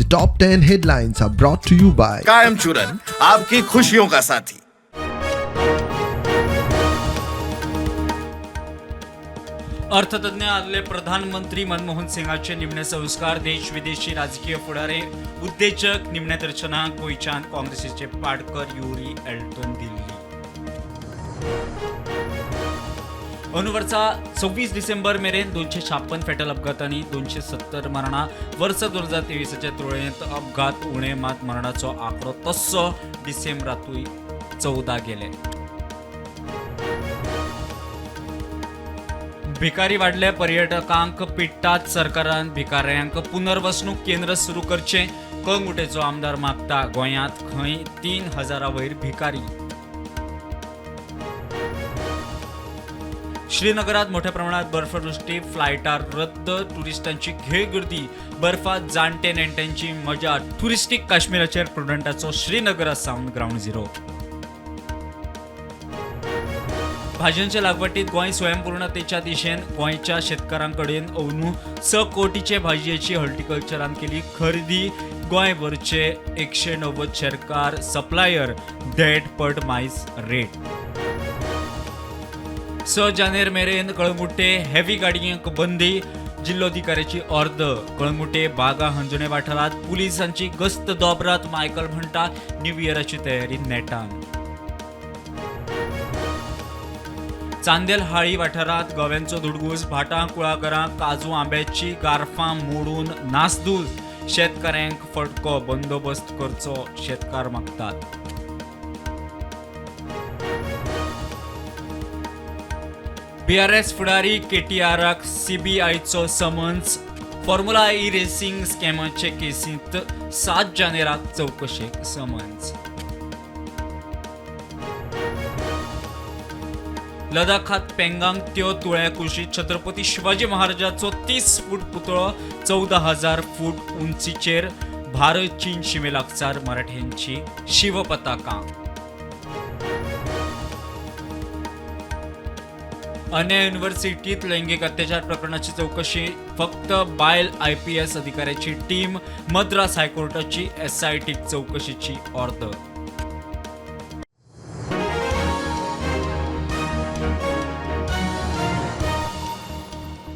The top 10 headlines are brought to you by कायम चूरन आपकी खुशियों का साथी। अर्थतज्ञ आदले प्रधानमंत्री मनमोहन सिंगाचे निमणे संस्कार देश विदेशी राजकीय फुडारे उद्देजक निमणे दर्शना गोयच्यान काँग्रेसीचे पाडकर युरी एल्टन दिल्ली अंदूवरचा 26 डिसेंबर मेरेन 256 फेटल अपघातांनी 270 मरणा वर्ष 2023च्या तुळनेत अपघात उणे मात मरणाचो आकडो तस्सो डिसेंबरातूय 14 गेले। भिकारी वाढले पर्यटकांक पिट्टात सरकारान भिकाऱ्यांक पुनर्वसणूक केंद्र सुरू करचे कळंगुटेचो आमदार मागता गोंयांत खंय 3000 वयर भिकारी। श्रीनगरात मोठ्या प्रमाणात बर्फवृष्टी फ्लायटार रद्द टुरिस्टांची घे गर्दी बर्फात जाणटे नेणट्यांची मजा टुरिस्टीक काश्मीराचेर प्रुडंटाचो श्रीनगरा सावन ग्राउंड झिरो। भाज्यांच्या लागवडीत गोंय स्वयंपूर्णतेच्या दिशेन गोंयच्या शेतकारांकडेन अंदू 6 कोटीचे भाजयेची हॉर्टिकल्चरान केली खरेदी गोंयभरचे 190 शेतकार सप्लायर डेट पड मायज रेट। 6 जानेर मेरेन कळंगुटे हेवी गाडयांक बंदी जिल्लोधिकाऱ्याची ऑर्द कळंगुटे बागा हंजुणे वाठारात पुलिसांची गस्त दोबरात मायकल म्हणटा न्यू इयराची तयारी नेटान। चांदेल हाळी वाठारात गोव्यांचो धुडगूस भाटां कुळागरां काजू आंब्याची गारफां मोडून नासधूस शेतकऱ्यांक फटको बंदोबस्त करचो शेतकार मागतात। बीआरएस फुडारी केटीआराक सीबीआयचो समन्स फॉर्म्युला ई रेसिंग स्कॅमाचे केसींत 7 जानेराक चौकशेक समन्स। लडाखात पेंगांग त्यो तुळ्या कुशीत छत्रपती शिवाजी महाराजांचो 30 फूट पुतळो 14,000 फूट उंचीचेर भारत चीन शिमे लागसार मराठ्यांची शिवपताका। अन्य युनिव्हर्सिटीत लैंगिक अत्याचार प्रकरणाची चौकशी फक्त बायल IPS अधिकाऱ्याची टीम मद्रास हायकोर्टाची SIT चौकशीची ऑर्डर।